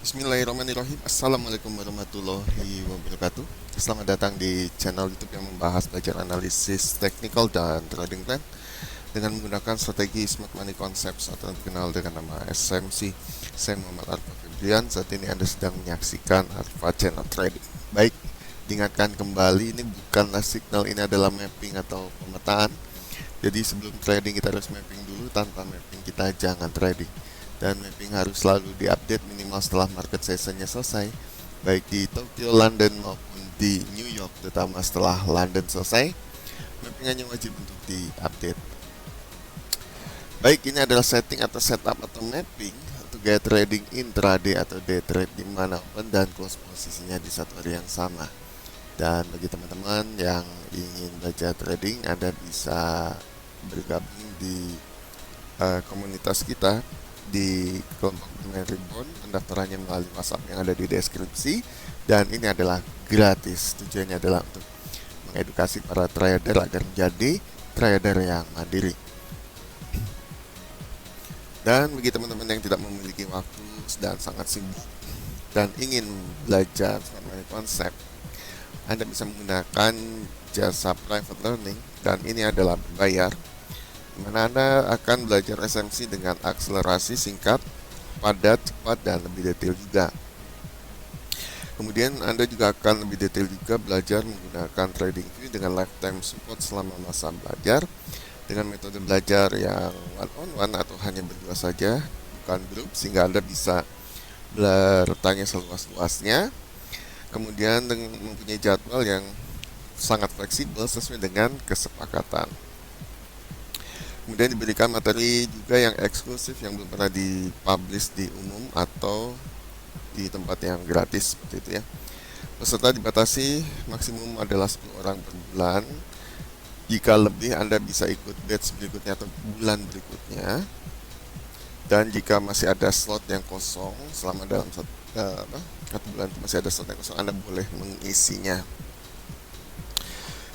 Bismillahirrahmanirrahim. Assalamualaikum warahmatullahi wabarakatuh. Selamat datang di channel YouTube yang membahas belajar analisis teknikal dan trading plan dengan menggunakan strategi Smart Money Concepts atau dikenal dengan nama SMC. Saya Muhammad Arfa Febrian. Saat ini Anda sedang menyaksikan Arfa Channel Trading. Baik, diingatkan kembali, ini bukanlah signal, ini adalah mapping atau pemetaan. Jadi sebelum trading kita harus mapping dulu, tanpa mapping kita jangan trading. Dan mapping harus selalu diupdate minimal setelah market sessionnya selesai, baik di Tokyo, London maupun di New York, terutama setelah London selesai. Mapping hanya wajib untuk diupdate. Baik, ini adalah setting atau setup atau mapping untuk gaya trading intraday atau day trade di mana open dan close posisinya di satu hari yang sama. Dan bagi teman-teman yang ingin belajar trading, Anda bisa bergabung di komunitas kita di kelompok Pemain Reborn. Pendaftarannya melalui WhatsApp yang ada di deskripsi, dan ini adalah gratis. Tujuannya adalah untuk mengedukasi para trader agar menjadi trader yang mandiri. Dan bagi teman-teman yang tidak memiliki waktu, sedang sangat sibuk dan ingin belajar Smart Money Concept, Anda bisa menggunakan jasa private learning, dan ini adalah berbayar, di mana Anda akan belajar SMC dengan akselerasi singkat, padat, cepat, dan lebih detail juga. Kemudian Anda juga akan lebih detail juga belajar menggunakan TradingView dengan lifetime support selama masa belajar, dengan metode belajar yang one on one atau hanya berdua saja, bukan grup, sehingga Anda bisa bertanya seluas-luasnya. Kemudian dengan mempunyai jadwal yang sangat fleksibel sesuai dengan kesepakatan. Kemudian diberikan materi juga yang eksklusif yang belum pernah dipublish di umum atau di tempat yang gratis, seperti itu ya. Peserta dibatasi maksimum adalah 10 orang per bulan. Jika lebih, Anda bisa ikut batch berikutnya atau bulan berikutnya. Dan jika masih ada slot yang kosong selama dalam satu bulan itu masih ada slot yang kosong, Anda boleh mengisinya.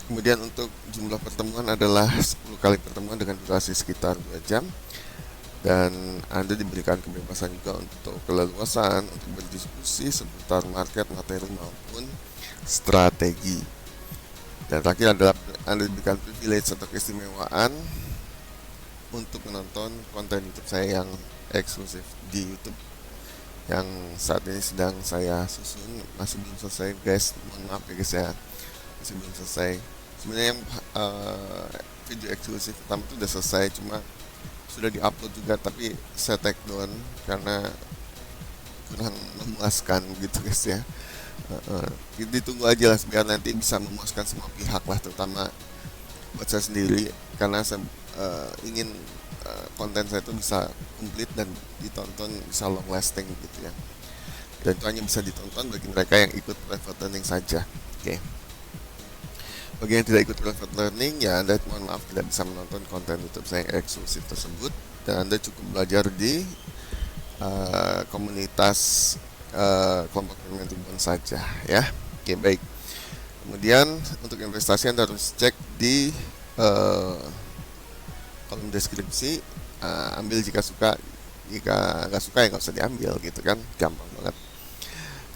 Kemudian untuk jumlah pertemuan adalah 10 kali pertemuan dengan durasi sekitar 2 jam. Dan Anda diberikan kebebasan juga untuk keleluasan untuk berdiskusi seputar market, materi maupun strategi. Dan terakhir adalah Anda diberikan privilege atau keistimewaan untuk menonton konten YouTube saya yang eksklusif di YouTube yang saat ini sedang saya susun. Masih belum selesai guys, mohon maaf ya guys ya, masih belum selesai. Sebenarnya yang video eksklusif pertama itu udah selesai, cuma sudah diupload juga, tapi saya take down karena kurang memuaskan gitu guys ya. Ditunggu aja lah biar nanti bisa memuaskan semua pihak lah, terutama buat saya sendiri, karena saya ingin konten saya itu bisa komplit dan ditonton, bisa long lasting gitu ya. Dan itu hanya bisa ditonton bagi mereka yang ikut private learning saja. Oke. Bagi yang tidak ikut private learning, ya Anda mohon maaf tidak bisa menonton konten YouTube saya yang eksklusif tersebut, dan Anda cukup belajar di komunitas kelompok pemain Reborn saja ya. Oke, baik. Kemudian untuk investasi Anda harus cek di kolom deskripsi. Ambil jika suka, jika nggak suka ya nggak usah diambil gitu kan, gampang banget.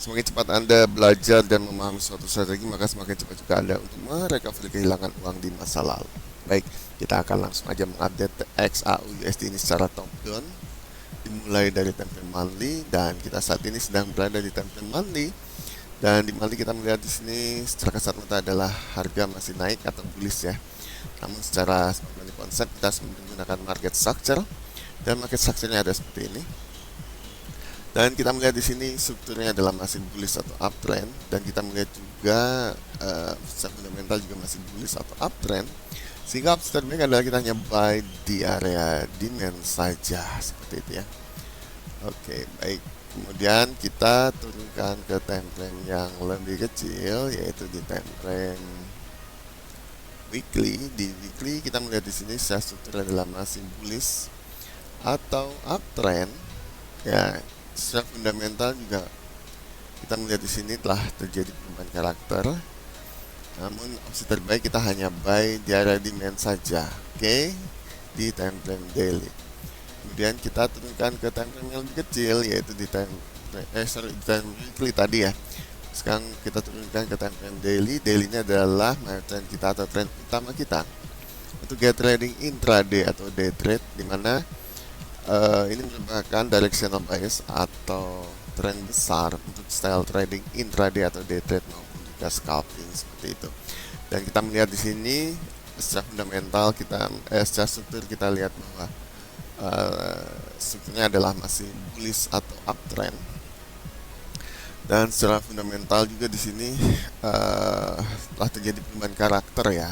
Semakin cepat Anda belajar dan memahami suatu strategi, maka semakin cepat juga Anda untuk merecovery kehilangan uang di masa lalu. Baik, kita akan langsung aja mengupdate XAU USD ini secara top down, dimulai dari time frame monthly, dan kita saat ini sedang berada di time frame monthly. Dan di monthly kita melihat di sini secara kasat mata adalah harga masih naik atau bullish ya. Namun secara Smart Money Concept kita menggunakan market structure, dan market structure-nya ada seperti ini. Dan kita melihat di sini strukturnya adalah masih bullish atau uptrend, dan kita melihat juga secara fundamental juga masih bullish atau uptrend, sehingga uptrend baik adalah kita hanya buy di area demand saja, seperti itu ya. Oke, baik. Kemudian kita turunkan ke time frame yang lebih kecil, yaitu di time frame weekly. Di weekly kita melihat di sini secara struktur adalah masih bullish atau uptrend ya. Secara fundamental juga kita melihat di sini telah terjadi perubahan karakter. Namun opsi terbaik kita hanya buy di area demand saja, oke, di time frame daily. Kemudian kita turunkan ke time frame yang lebih kecil, yaitu di time di time weekly tadi ya. Sekarang kita turunkan ke time frame daily. Daily ini adalah trend kita atau trend utama kita untuk get trading intraday atau day trade, dimana ini merupakan directional bias atau tren besar untuk style trading intraday atau day trade maupun juga scalping seperti itu. Dan kita melihat di sini secara fundamental secara struktur kita lihat bahwa strukturnya adalah masih bullish atau uptrend. Dan secara fundamental juga di sini telah terjadi perubahan karakter ya.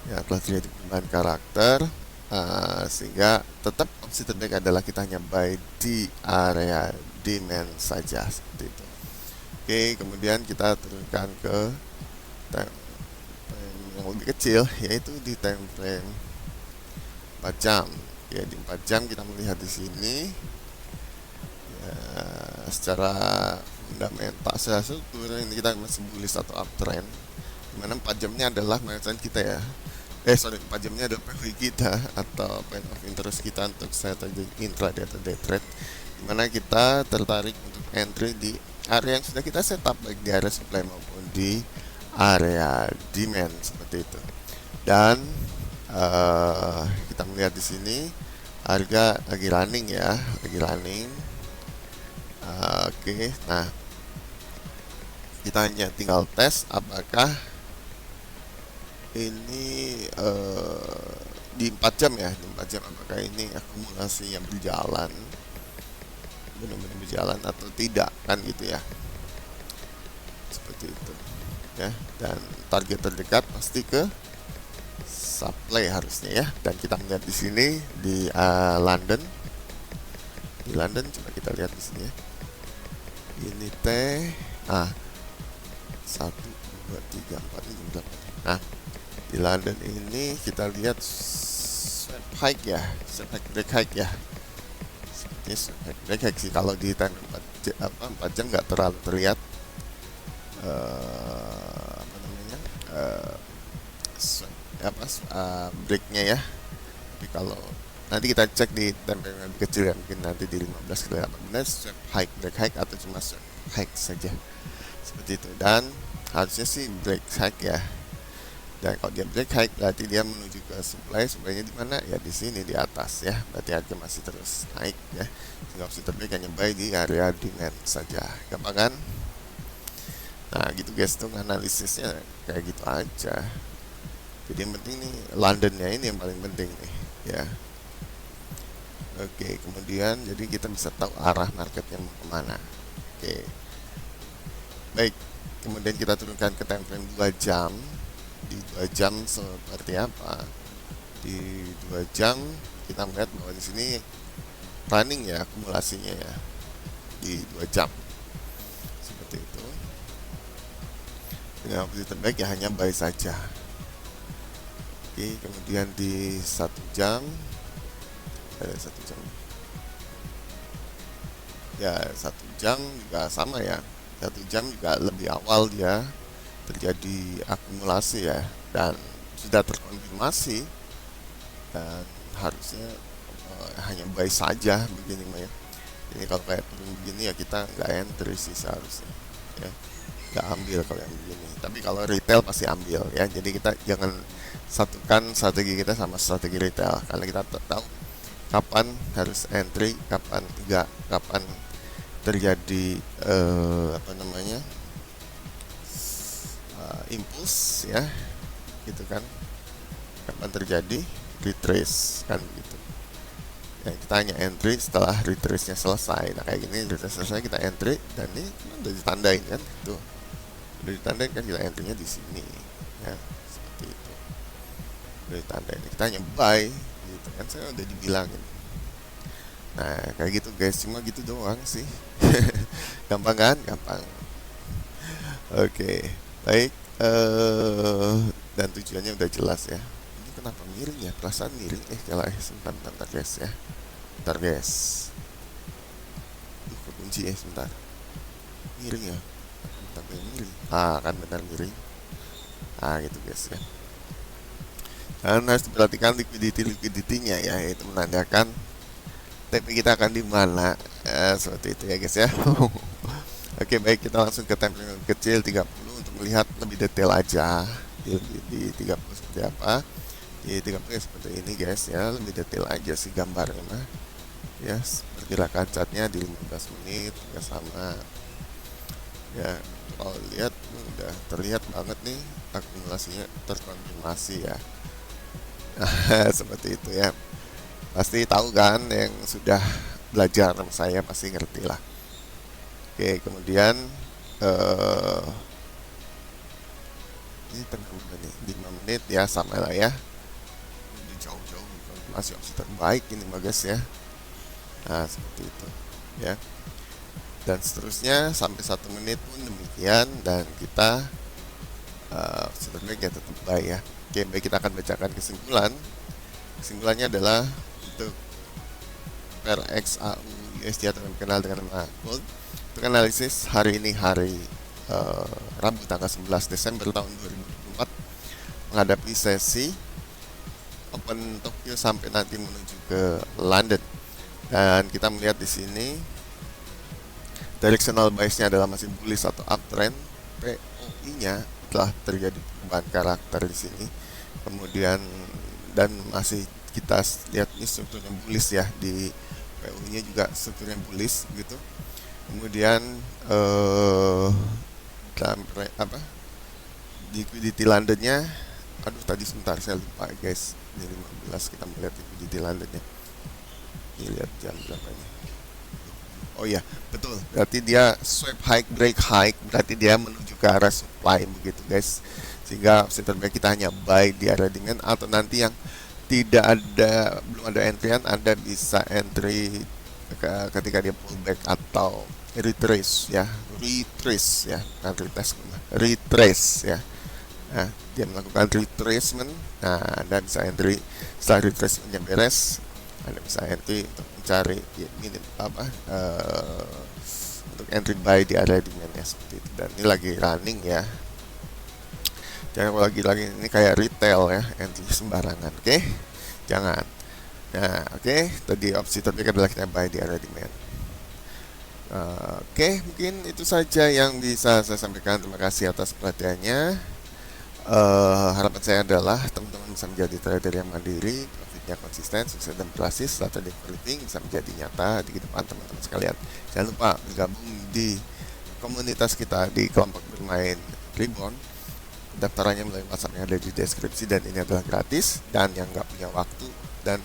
Telah terjadi perubahan karakter sehingga tetap opsi terbaik adalah kita hanya buy di area demand saja seperti itu. Oke, kemudian kita turunkan ke time yang lebih kecil, yaitu di time frame 4 jam. Ya, di 4 jam kita melihat di sini ya, secara fundamental, secara struktur ini kita masih bullish atau uptrend, dimana 4 jamnya adalah trend kita ya. 4 jamnya adalah POV kita atau point of interest kita untuk strategi intraday atau day trade, dimana kita tertarik untuk entry di area yang sudah kita setup, baik di area supply maupun di area demand seperti itu. Dan kita melihat di sini harga lagi running ya, lagi running. Oke, nah kita hanya tinggal tes apakah ini di 4 jam ya, di 4 jam apakah ini akumulasi yang berjalan, benar-benar berjalan atau tidak, kan gitu ya, seperti itu ya. Dan target terdekat pasti ke supply harusnya ya. Dan kita melihat di sini di London, coba kita lihat di sini ya, ini teh 1 2 3 4 5 8. Nah, di London ini kita lihat swap hike ya, swap hike break hike ya, seperti swap hike break hike sih. Kalau di time 4 jam nggak terlalu terlihat breaknya ya. Tapi kalau nanti kita cek di time yang lebih kecil ya, mungkin nanti di 15 ke 18 swap hike break hike atau cuma swap hike saja seperti itu. Dan harusnya sih break hike ya. Dan kalau dia break hike berarti dia menuju ke supply-nya di mana ya, di sini di atas ya, berarti harga masih terus naik ya, sehingga opsi terbaik hanya buy di area demand saja. Gampang kan? Nah gitu guys, tuh analisisnya kayak gitu aja. Jadi yang penting nih Londonnya ini yang paling penting nih ya. Oke, kemudian jadi kita bisa tahu arah marketnya mau kemana. Oke, baik, kemudian kita turunkan ke time frame 2 jam. Di 2 jam seperti apa? Di 2 jam kita melihat bahwa di sini running ya, akumulasinya ya di 2 jam seperti itu. Dengan opsi terbaik ya hanya buy saja. Oke, kemudian di 1 jam ada 1 jam ya, 1 jam juga sama ya. 1 jam juga lebih awal dia terjadi akumulasi ya, dan sudah terkonfirmasi, dan harusnya hanya buy saja begini ya. Jadi kalau kayak turun begini ya kita nggak entry sih seharusnya ya, nggak ambil kalau yang begini. Tapi kalau retail pasti ambil ya. Jadi kita jangan satukan strategi kita sama strategi retail, karena kita tahu kapan harus entry, kapan enggak, kapan terjadi impuls ya, gitu kan, kapan terjadi retrace kan gitu ya. Kita hanya entry setelah retrace nya selesai. Nah kayak gini, retrace selesai kita entry, dan ini udah ditandain kan, tuh udah ditandain kan, kita entry nya di sini ya, seperti itu udah ditandain. Kita hanya buy gitu kan, saya udah dibilangin. Nah kayak gitu guys, cuma gitu doang sih. Gampang kan? Gampang. Oke, baik, dan tujuannya udah jelas ya. Ini kenapa miring ya? Perasaan miring. Sebentar guys ya. Bentar guys. Kekunci ya, sebentar. Miring ya? Bentar miring. Kan benar miring. Gitu guys ya. Dan harus diperhatikan liquidity-nya ya, itu menandakan TP kita akan di mana. Seperti itu ya guys ya. Oke, baik, kita langsung ke timeline kecil 30 untuk melihat lebih detail aja di 30 seperti apa. Di 30 ya seperti ini guys ya, lebih detail aja sih gambarnya mah. Ya, pergerakan catnya di 15 menit ya sama. Ya, kalau lihat udah terlihat banget nih akumulasinya terkonfirmasi ya. Seperti itu ya. Pasti tahu kan yang sudah belajar sama saya pasti ngerti lah. Oke, kemudian eh ini tengah nih 5 menit ya sama lah ya. Ini jauh-jauh masih opsi terbaik ini bagus ya. Nah, seperti itu ya. Dan seterusnya sampai 1 menit pun demikian dan kita opsi terbaik ya tetap buy ya. Oke, baik, kita akan bacakan kesimpulan. Kesimpulannya adalah untuk per XAU USD atau yang dikenal dengan nama gold. Untuk analisis hari ini hari Rabu tanggal 11 Desember tahun 2024 menghadapi sesi Open Tokyo sampai nanti menuju ke London. Dan kita melihat di sini directional bias-nya adalah masih bullish atau uptrend. POI-nya telah terjadi perubahan karakter di sini. Kemudian dan masih kita lihat ini strukturnya bullish ya, di POI-nya juga strukturnya bullish gitu. Kemudian liquidity Londonnya, aduh tadi sebentar saya lupa guys, ini 15 kita melihat liquidity Londonnya. Ini lihat jam berapa ini. Oh iya, betul. Berarti dia swipe high, break high, berarti dia menuju ke arah supply begitu guys. Sehingga opsi terbaik kita hanya buy di area demand, atau nanti yang tidak ada, belum ada entryan, Anda bisa entry ketika dia pullback atau retrace ya, kan retrace ya. Nah, dia melakukan retracement. Nah, Anda bisa entry setelah retracementnya beres. Anda bisa entry untuk mencari ini apa untuk entry buy di area demand-nya seperti itu. Dan ini lagi running ya. Jangan lagi ini kayak retail ya, entry sembarangan, oke? Jangan. Nah, oke, tadi opsi terbaik adalah kita buy di area demand. Oke, mungkin itu saja yang bisa saya sampaikan. Terima kasih atas perhatiannya. Harapan saya adalah teman-teman bisa menjadi trader yang mandiri, profitnya konsisten, sukses dan berhasil setelah trading flipping bisa menjadi nyata di kehidupan teman-teman sekalian. Jangan lupa bergabung di komunitas kita di kelompok bermain Reborn. Daftarannya melalui WhatsApp yang ada di deskripsi, dan ini adalah gratis. Dan yang nggak punya waktu dan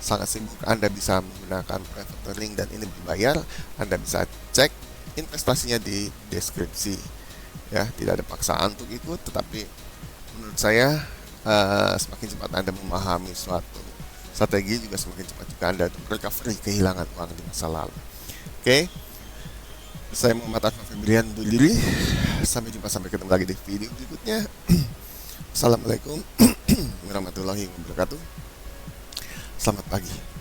sangat sibuk, Anda bisa menggunakan private link dan ini berbayar. Anda bisa cek investasinya di deskripsi ya, tidak ada paksaan untuk ikut, tetapi menurut saya semakin cepat Anda memahami suatu strategi, juga semakin cepat juga Anda recovery kehilangan uang di masa lalu. Oke, saya Muhammad Arfa Febrian undur diri. Sampai jumpa, sampai ketemu lagi di video berikutnya. Assalamualaikum warahmatullahi wabarakatuh. Selamat pagi.